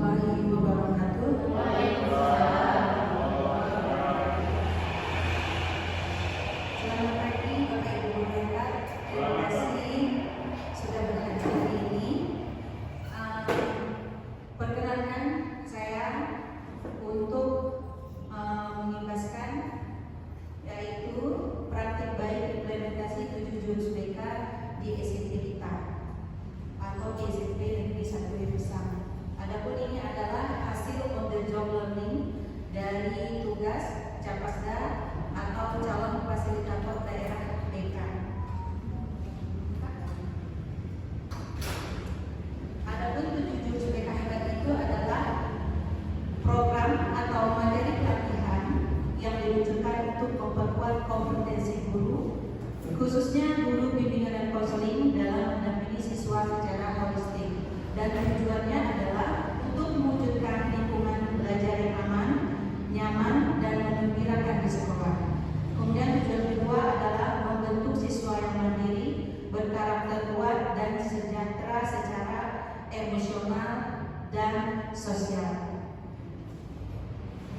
warahmatullahi wabarakatuh. Selamat pagi Bapak Ibu Bapak. Terima kasih sudah berhadir hari ini. Perkenalkan saya untuk mengimbaskan yaitu praktik baik implementasi 7 jurus BK di SMP kita atau di SMP Negeri 1 Besar. Adapun ini adalah hasil on the job learning dari tugas Capasda atau calon fasilitator daerah BK. Adapun 7 jurus BK hebat itu adalah program atau materi pelatihan yang diluncurkan untuk memperkuat kompetensi guru, khususnya guru bimbingan dan konseling dalam mendampingi siswa secara holistik. Dan tujuannya adalah untuk mewujudkan lingkungan belajar yang aman, nyaman, dan menggembirakan di sekolah. Kemudian tujuan kedua adalah membentuk siswa yang mandiri, berkarakter kuat, dan sejahtera secara emosional dan sosial.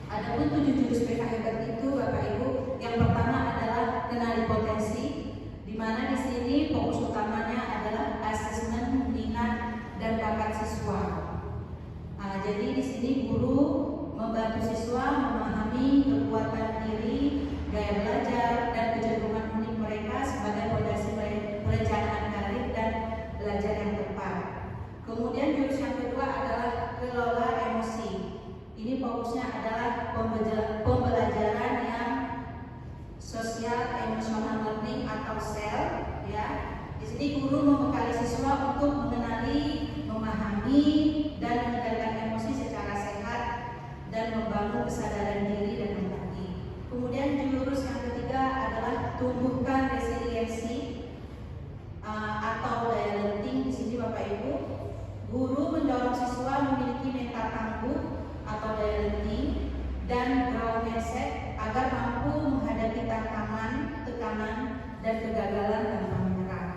Adapun 7 jurus BK hebat itu Bapak Ibu, yang pertama adalah kenali potensi, di mana di sini fokus utamanya adalah asesmen minat dan bakat siswa. Jadi di sini guru membantu siswa memahami kekuatan diri, gaya belajar, dan kecenderungan unik mereka sebagai fondasi perencanaan karir dan belajar yang tepat. Kemudian jurus yang kedua adalah kelola emosi. Ini fokusnya adalah pembelajaran yang sosial emotional learning atau SEL, ya. Di sini guru membekali siswa untuk mengenali, memahami, dan mengendalikan emosi secara sehat dan membangun kesadaran diri dan empati. Kemudian jurus yang ketiga adalah tumbuhkan resiliensi atau daya lenting. Di sini Bapak Ibu, guru mendorong siswa memiliki mental tangguh atau daya lenting dan growth mindset agar mampu menghadapi tantangan, tekanan, dan kegagalan tanpa menyerah.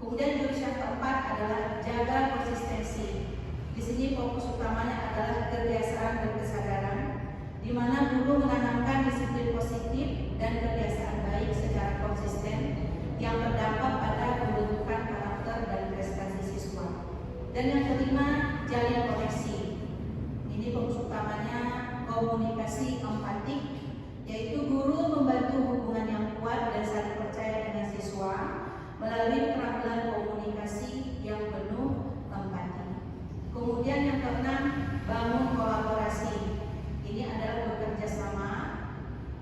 Kemudian jurus yang keempat adalah jaga konsistensi. Di sini fokus utamanya adalah kebiasaan dan kesadaran, di mana guru menanamkan disiplin positif dan kebiasaan baik secara konsisten yang berdampak pada pembentukan karakter dan prestasi siswa. Dan yang kelima, jalin koneksi. Ini fokus utamanya komunikasi empatik, yaitu guru membantu hubungan yang kuat dan saling percaya dengan siswa melalui keterampilan komunikasi yang penuh empati. Kemudian yang keenam, bangun kolaborasi. Ini adalah bekerja sama.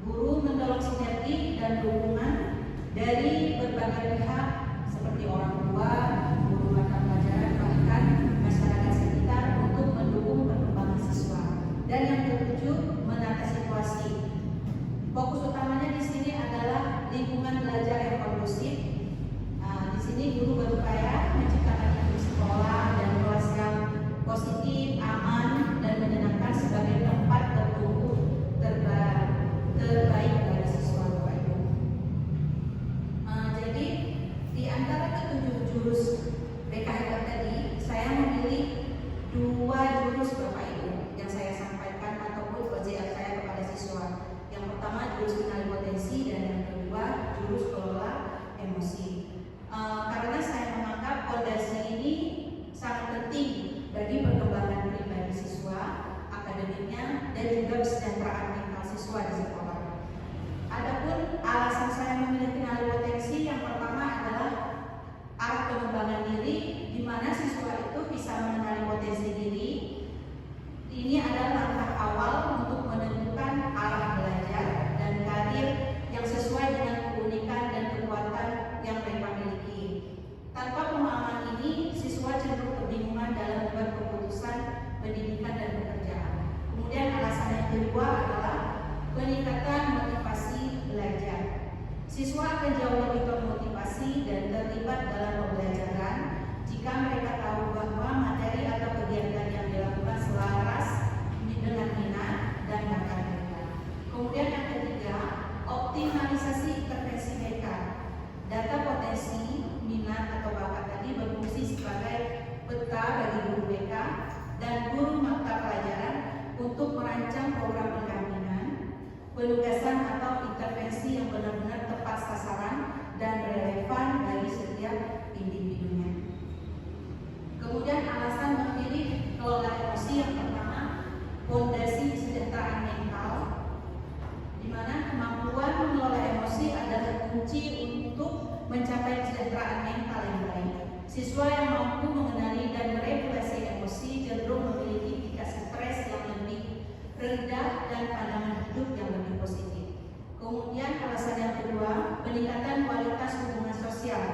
Guru mendorong sinergi dan dukungan dari berbagai pihak seperti orang tua, guru mata pelajaran, bahkan masyarakat sekitar untuk mendukung perkembangan siswa. Dan yang ketujuh, menata situasi. Fokus utamanya di sini adalah lingkungan belajar yang kondusif. Di sini guru berupaya menciptakan lingkungan sekolah dan kelas yang positif, aman, dan menyenangkan sebagai tempat bertumbuh terbaik bagi siswa. Jadi di antara ketujuh jurus BK hebat tadi, saya memilih 2 jurus Bapak Ibu yang saya sampaikan ataupun OJL saya kepada siswa. Yang pertama jurus kenali potensi dan yang kedua jurus kelola emosi. Karena saya menganggap fondasi ini sangat penting bagi perkembangan pribadi siswa, akademiknya, dan juga kesejahteraan mental siswa di sekolah. Adapun alasan saya memilih kenali potensi, yang pertama adalah arah pengembangan diri, di mana siswa itu bisa mengenali potensi diri. Ini adalah langkah awal untuk menentukan arah belajar dan karir yang sesuai dengan keunikan dan kekuatan yang mereka miliki. Tanpa pemahaman ini, siswa cenderung kebingungan dalam membuat keputusan pendidikan dan pekerjaan. Kemudian alasan yang kedua adalah peningkatan motivasi belajar. Siswa akan jauh lebih termotivasi dan terlibat dalam pembelajaran jika mereka tahu bahwa materi atau kegiatan yang dilakukan selaras dengan minat dan bakat mereka. Kemudian yang ketiga, optimalisasi intervensi mereka. Data potensi, minat atau bakat tadi berfungsi sebagai peta bagi guru BK dan guru mata untuk merancang program pendampingan, penugasan atau intervensi yang benar-benar tepat sasaran dan relevan bagi setiap individunya. Kemudian alasan memilih kelola emosi yang pertama, fondasi kesejahteraan mental, di mana kemampuan mengelola emosi adalah kunci untuk mencapai kesejahteraan mental yang baik. Siswa yang mampu mengenali dan meregulasi emosi cenderung memiliki tingkat stres yang lebih rendah dan pandangan hidup yang lebih positif. Kemudian alasan yang kedua, peningkatan kualitas hubungan sosial.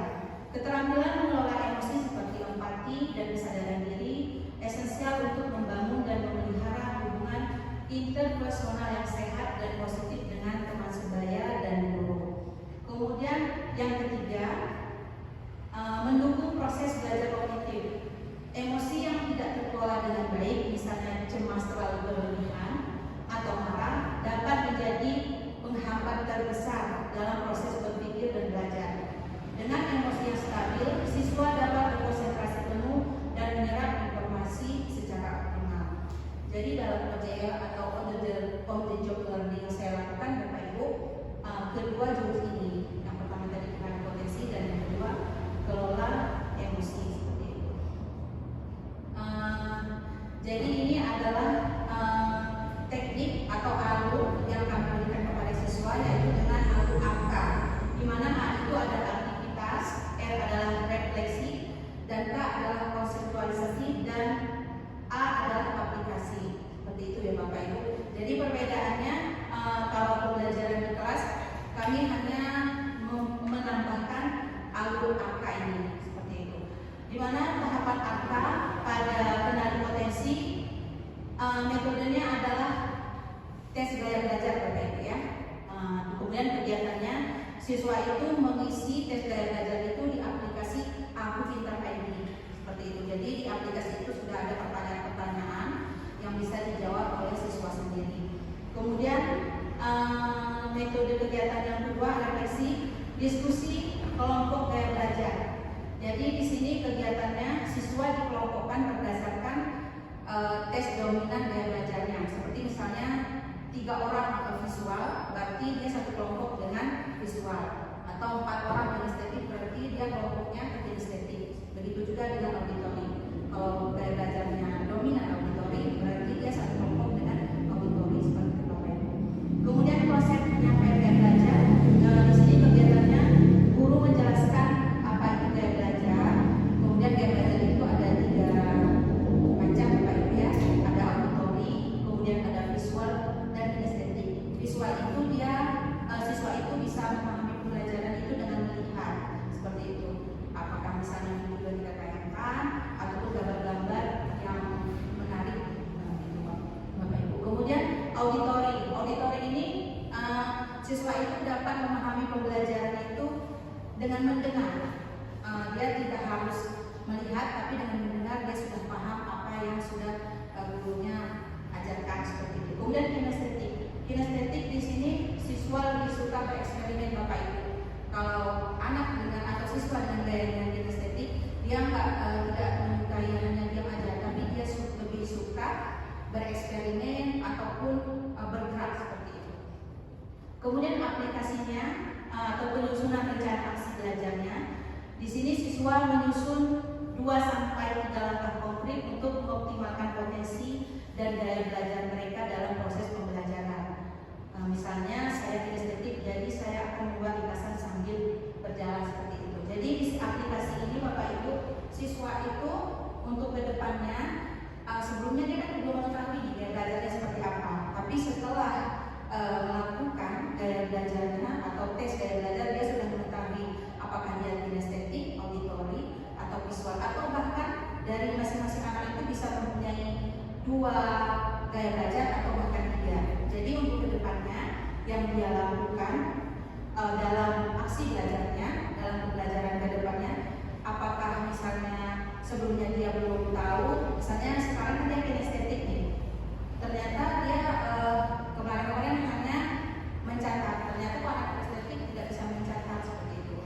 Keterampilan mengelola emosi seperti empati dan kesadaran diri esensial untuk membangun dan memelihara hubungan interpersonal yang sehat dan positif dengan teman sebaya dan guru. Kemudian yang ketiga, mendukung proses belajar kognitif. Emosi yang tidak terkelola dengan baik, misalnya cemas terlalu berlebihan atau marah, dapat menjadi penghambat terbesar dalam proses berpikir dan belajar. Dengan emosi yang stabil, siswa dapat berkonsentrasi penuh dan menyerap informasi secara optimal. Jadi dalam OJL atau on the job learning yang saya lakukan, Bapak Ibu, kedua jurus ini, yang pertama tadi pengenalan potensi dan yang kedua kelola emosi seperti itu. Jadi ini adalah teknik atau alur yang kami berikan kepada siswa, yaitu dengan alur angka, di mana A itu adalah aktivitas, R adalah refleksi, dan K adalah konseptualisasi, dan A adalah aplikasi. Seperti itu ya Bapak Ibu. Jadi perbedaannya kalau pembelajaran di kelas kami hanya menambahkan alur angka ini seperti itu. Di mana tahapan angka pada kenali potensi metodenya adalah tes gaya belajar Bapak Ibu ya. Kemudian kegiatannya siswa itu mengisi tes gaya belajar itu di aplikasi Aku Pintar ID seperti itu. Jadi di aplikasi itu sudah ada pertanyaan-pertanyaan yang bisa dijawab oleh siswa sendiri. Kemudian metode kegiatan yang kedua, refleksi, diskusi kelompok gaya belajar. Jadi di sini kegiatannya siswa dikelompokkan berdasarkan tes dominan gaya belajarnya. Seperti misalnya 3 orang atau visual, berarti dia satu kelompok dengan visual. Atau 4 orang kinestetik, berarti dia kelompoknya kinestetik. Begitu juga dengan auditori. Kalau gaya belajarnya dominan auditori, berarti dia satu kelompok dengan auditori seperti itu. Kemudian proses penyampaian gaya belajar. Di sini kegiatannya guru menjelaskan apa itu gaya belajar. Kemudian gaya belajar itu ada 3 macam Bapak Ibu ya. Ada auditori, kemudian ada visual dan kinestetik. Visual itu dia siswa itu bisa memahami pembelajaran itu dengan melihat seperti itu. Apakah misalnya video yang kita tayangkan ataupun gambar-gambar yang menarik itu Bapak Ibu. Kemudian auditori. Auditori ini siswa itu dapat memahami pembelajaran itu dengan mendengar. Dia tidak harus melihat, tapi dengan mendengar dia sudah paham apa yang sudah gurunya ajarkan seperti itu. Kemudian kinestetik. Kinestetik di sini siswa lebih suka bereksperimen Bapak Ibu. Kalau anak dengan atau siswa dengan gaya kinestetik, dia tidak menyukai hanya diam aja, tapi dia lebih suka bereksperimen ataupun bergerak seperti itu. Kemudian aplikasinya atau penyusunan rencana aksi belajarnya. Di sini siswa menyusun 2 sampai 3 langkah konkret untuk mengoptimalkan potensi dan daya belajar mereka dalam proses pembelajaran. Misalnya saya kinestetik, jadi saya akan membuat lintasan sambil berjalan seperti itu. Jadi di aplikasi ini Bapak Ibu, siswa itu untuk kedepannya sebelumnya dia kan belum mengetahui gaya belajarnya seperti apa. Tapi setelah melakukan gaya belajarnya atau tes gaya belajar, dia sudah mengetahui apakah dia kinestetik, auditori, atau visual, atau bahkan dari masing-masing anak itu bisa mempunyai 2 gaya belajar atau bahkan 3. Jadi untuk kedepannya yang dia lakukan dalam aksi belajarnya, dalam pembelajaran kedepannya, apakah misalnya sebelumnya dia belum tahu, misalnya sekarang dia kinestetik nih, ternyata dia kemarin-kemarin hanya mencatat, ternyata anak kinestetik tidak bisa mencatat seperti itu.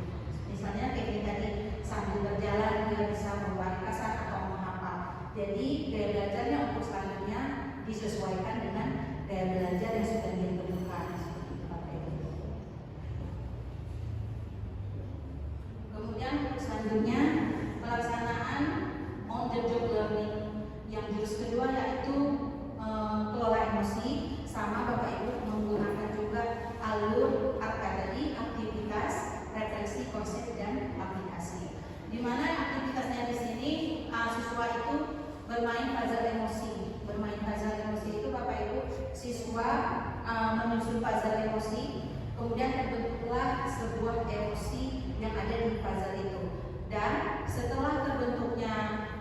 Misalnya kayak tadi sambil berjalan dia bisa membuat kasar atau menghafal. Jadi gaya belajarnya untuk selanjutnya disesuaikan dengan gaya belajar yang sudah ditentukan. Kemudian selanjutnya pelaksanaan on the job learning yang jurus kedua yaitu kelola emosi. Sama Bapak Ibu menggunakan juga alur tadi aktivitas, refleksi, konsep dan aplikasi. Di mana aktivitasnya di sini siswa itu bermain puzzle emosi. Bermain puzzle emosi itu Bapak Ibu siswa menyusun puzzle emosi, kemudian terbentuklah sebuah emosi yang ada di puzzle itu. Dan setelah terbentuknya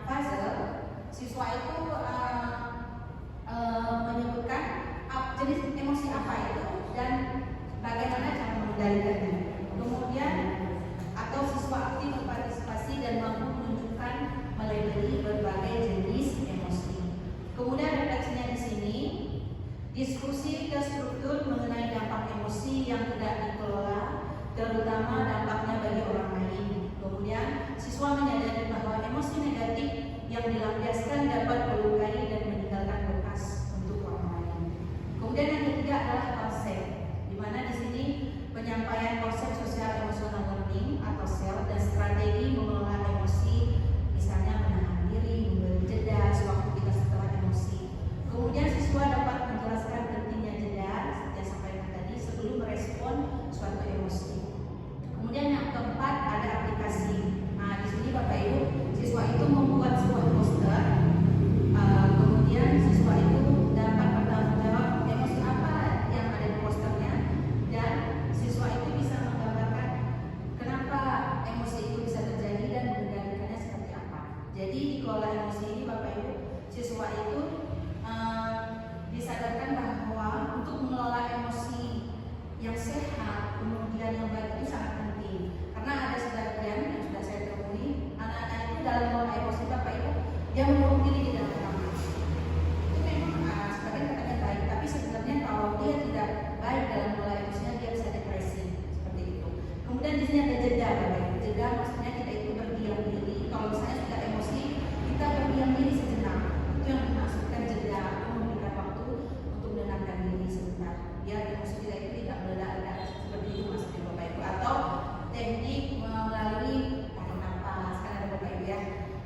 puzzle, siswa itu menyebutkan jenis emosi apa itu dan bagaimana cara mengendalikannya. Kemudian atau siswa aktif berpartisipasi dan mampu menunjukkan melabeli berbagai jenis emosi. Kemudian refleksinya di sini diskusi ke struktur mengenai dampak emosi yang tidak dikelola, terutama dampaknya bagi orang lain. Kemudian siswa menyadari bahwa emosi negatif yang dilampiaskan dapat melukai dan meninggalkan bekas untuk orang lain. Kemudian yang ketiga adalah konsep, di mana di sini penyampaian konsep sosial emosional learning atau SEL dan strategi mengelola emosi, misalnya menahan diri, memberi jeda sewaktu kita setelah emosi. Kemudian siswa dapat menjelaskan pentingnya jeda yang sampaikan tadi sebelum merespon suatu emosi. Kemudian yang keempat ada aplikasi. Nah di sini Bapak Ibu siswa itu membuat sebuah poster. Kemudian siswa itu dapat bertanggung jawab emosi apa yang ada di posternya dan siswa itu bisa menggambarkan kenapa emosi itu bisa terjadi dan mengendalikannya seperti apa. Jadi di kelola emosi ini Bapak Ibu siswa itu disadarkan bahwa untuk mengelola emosi yang sehat kemudian yang baik itu sangat penting. Karena ada sebagian yang sudah saya temui anak-anak itu dalam mengelola emosi Bapak Ibu dia mengurung diri di dalam kamar. Itu memang sebagian katanya baik, tapi sebenarnya kalau dia tidak baik dalam mengelola emosinya dia bisa depresi seperti itu. Kemudian di sini ada jeda Bapak Ibu. Jeda maksudnya kita itu berdiam diri. Kalau misalnya sudah emosi kita berdiam diri sejenak. Itu yang dimaksudkan jeda, memberikan waktu untuk menenangkan diri sebentar biar emosi kita itu tidak meledak-ledak seperti itu maksudnya Bapak Ibu. Atau teknik melalui tarik nafas, kan ada Bapak Ibu ya,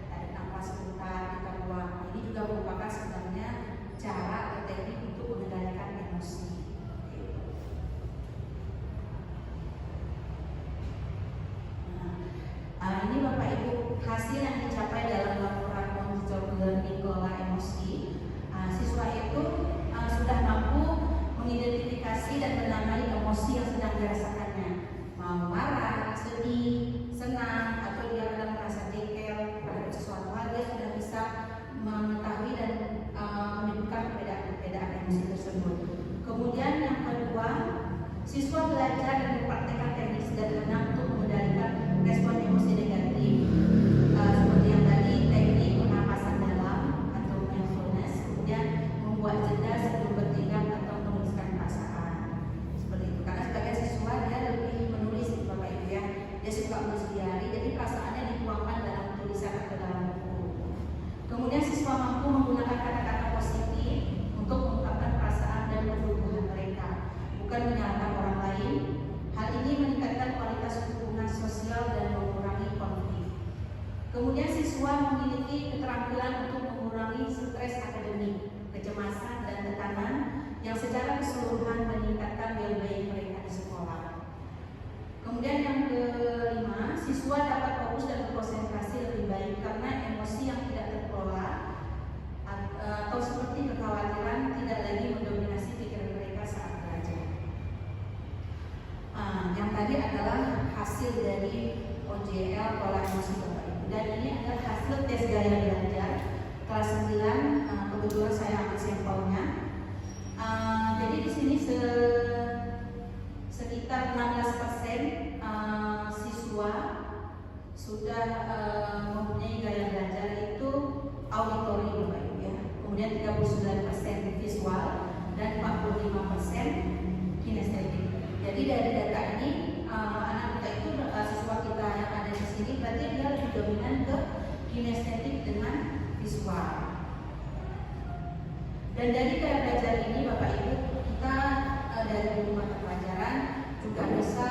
tarik nafas sebentar kita buang. Ini juga merupakan sebenarnya cara atau teknik untuk mengendalikan emosi. Ini Bapak Ibu hasil yang dicapai dalam laporan on-the-job learning kelola emosi. Siswa itu sudah mampu mengidentifikasi dan menamai emosi yang sedang dirasakannya, mau marah, sedih, senang, atau dia kadang merasa jengkel terhadap sesuatu hal, dia sudah bisa mengetahui dan menyebutkan perbedaan emosi tersebut. Kemudian yang kedua, siswa belajar dan mempraktikkan teknik sederhana untuk mengendalikan respon emosi negatif, seperti yang tadi teknik pernapasan dalam atau mindfulness, kemudian membuat jeda sebelum bertindak atau menuliskan perasaan seperti itu. Karena sebagai siswa dia lebih menulis Bapak Ibu ya, dia suka menulis diary, jadi perasaannya dituangkan dalam tulisan atau dalam buku. Kemudian siswa mampu menggunakan kata-kata positif untuk mengungkapkan perasaan dan pertumbuhan mereka, bukan menyalahkan orang lain. Hal ini meningkatkan kualitas hubungan sosial dan mengurangi konflik. Kemudian siswa memiliki keterampilan untuk mengurangi stres akademik, kecemasan dan tekanan yang secara keseluruhan meningkatkan well-being mereka di sekolah. Kemudian yang kelima, siswa dapat fokus dan berkonsentrasi lebih baik karena emosi yang tidak terkelola atau seperti kekhawatiran tidak lagi mendominasi pikiran mereka saat belajar. Yang tadi adalah hasil dari OJL kelola emosi Bapak Ibu, dan ini adalah hasil tes gaya belajar kelas 9. Kebetulan saya ambil sampelnya. Jadi di sini sekitar 16% siswa sudah mempunyai gaya belajar itu auditory Bapak Ibu ya. Kemudian 39% visual dan 45% kinestetik. Jadi dari data ini anak kita itu siswa kita yang ada di sini berarti dia lebih dominan ke kinestetik dengan visual. Dan dari gaya belajar ini Bapak Ibu, kita dari rumah pelajaran juga bisa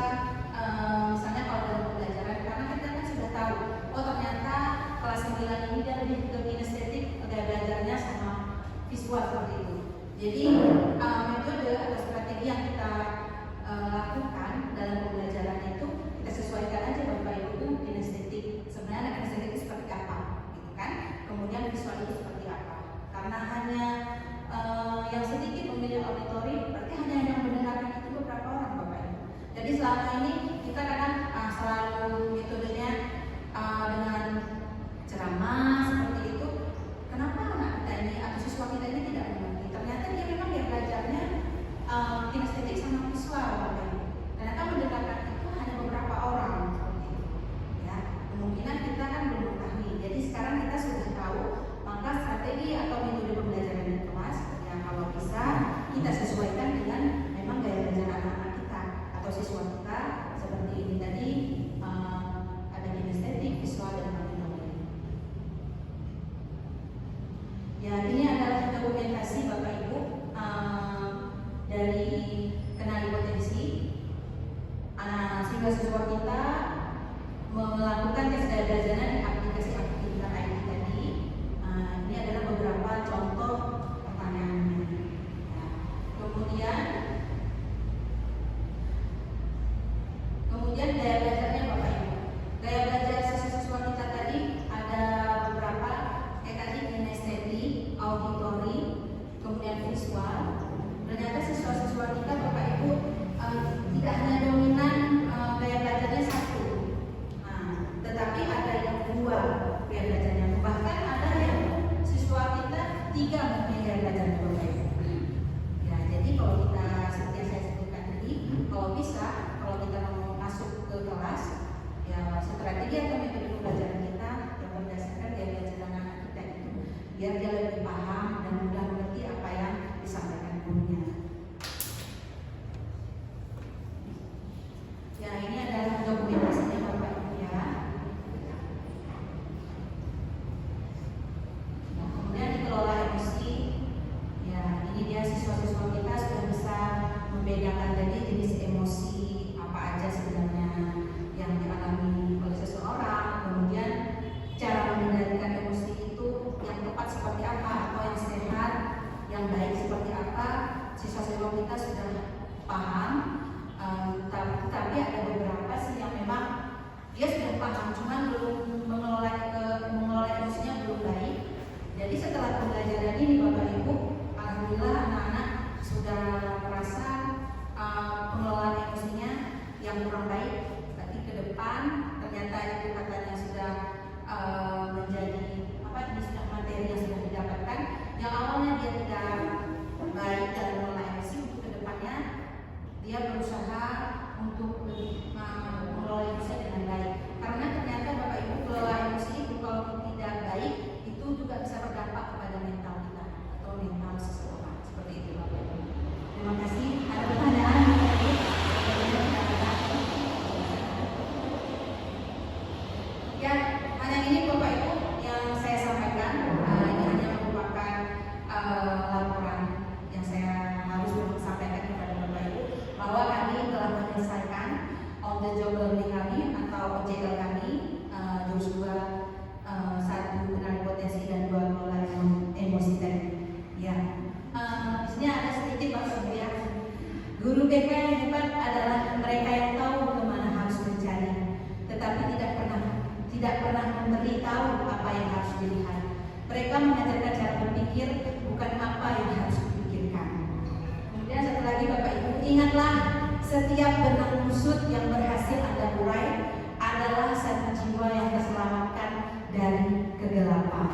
misalnya kalau dalam pembelajaran, karena kita kan sudah tahu, oh ternyata kelas 9 ini dia lebih ke kinestetik gaya belajarnya sama visual seperti itu. Jadi metode atau strategi yang kita lakukan dalam pembelajaran itu kita sesuaikan aja Bapak Ibu kinestetik. Sebenarnya kinestetik itu seperti apa, gitu kan? Kemudian visual itu seperti apa? Karena hanya yang sedikit memilih auditori, berarti hanya yang mendengarkan itu beberapa orang Bapak Ibu. Jadi selama ini kita kadang selalu metodenya dengan ceramah seperti itu. Kenapa anak kita ini atau siswa kita ini tidak mengerti? Ternyata dia memang dia belajarnya kinestetik sama visual Bapak Ibu. Ternyata mendengarkan itu hanya beberapa orang seperti itu. Ya, kemungkinan kita kan belum mengetahui. Jadi sekarang kita sudah tahu, maka strategi atau metode pembelajaran di kelas ya kalau bisa kita sesuaikan dengan memang gaya belajar anak-anak kita atau siswa kita seperti ini tadi, ada kinestetik, visual dan auditori. Ya, ini adalah dokumentasi Bapak Ibu dari kenali potensi sehingga siswa kita melakukan tes gaya belajarnya di aplikasi aktivitas ID tadi. Ini adalah beberapa contoh pertanyaannya. Kemudian gaya belajarnya Bapak Ibu. Gaya belajar siswa kita tadi ada beberapa tadi kinestetik, auditori, kemudian visual. Ternyata siswa-siswa kita Bapak Ibu tidak hanya dominan gaya belajarnya satu, tetapi ada yang dua gaya belajarnya. Bahkan ada yang siswa kita 3 mempunyai gaya belajarnya Bapak Ibu. Ya, jadi kalau kita seperti yang saya sebutkan tadi, kalau bisa, kalau kita mau masuk ke kelas, ya strategi atau metode pembelajaran kita yang berdasarkan gaya belajar anak kita itu, biar dia lebih paham dan mudah mengerti apa yang disampaikan gurunya. Ya, ini adalah dokumentasinya Bapak Ibu ya. Nah, kemudian dikelola emosi. Ya, ini dia siswa-siswa kita sudah bisa membedakan tadi jenis emosi apa aja sebenarnya yang dialami oleh seseorang. Kemudian cara mengendalikan emosi itu yang tepat seperti apa atau yang sehat, yang baik seperti apa. Siswa-siswa kita sudah paham. Tapi ada beberapa sih yang memang dia sudah paham, cuman belum mengelola emosinya belum baik. Jadi setelah pembelajaran ini Bapak Ibu, alhamdulillah anak-anak sudah merasa pengelolaan emosinya yang kurang baik. Berarti ke depan ternyata itu katanya sudah menjadi sudah materi yang sudah didapatkan. Yang awalnya dia tidak baik dalam mengelola emosi, untuk ke depannya dia berusaha untuk mengelola emosi dengan baik. Karena ternyata Bapak Ibu, mengelola emosi itu kalau tidak baik itu juga bisa berdampak kepada mental kita atau mental seseorang. Seperti itu Bapak Ibu. Terima kasih. Ada pertanyaan Bapak Ibu? Ya, hanya ini Bapak Ibu yang saya sampaikan. Ini hanya merupakan laporan yang saya harus sampaikan kepada Bapak Ibu bahwa kami telah menyelesaikan on the job learning kami atau OJL kami, jurus 2, 1 kenali potensi dan 2 kelola emosi tadi. Ya, di sini ada sedikit Pak Ibu ya. Guru BK yang hebat adalah mereka yang tahu kemana harus mencari, tetapi tidak pernah memberitahu apa yang harus dilihat. Mereka mengajarkan cara berpikir, bukan apa yang harus dipikirkan. Kemudian satu lagi Bapak Ibu, ingatlah setiap benang kusut yang berhasil Anda urai adalah satu jiwa yang terselamatkan dari kegelapan.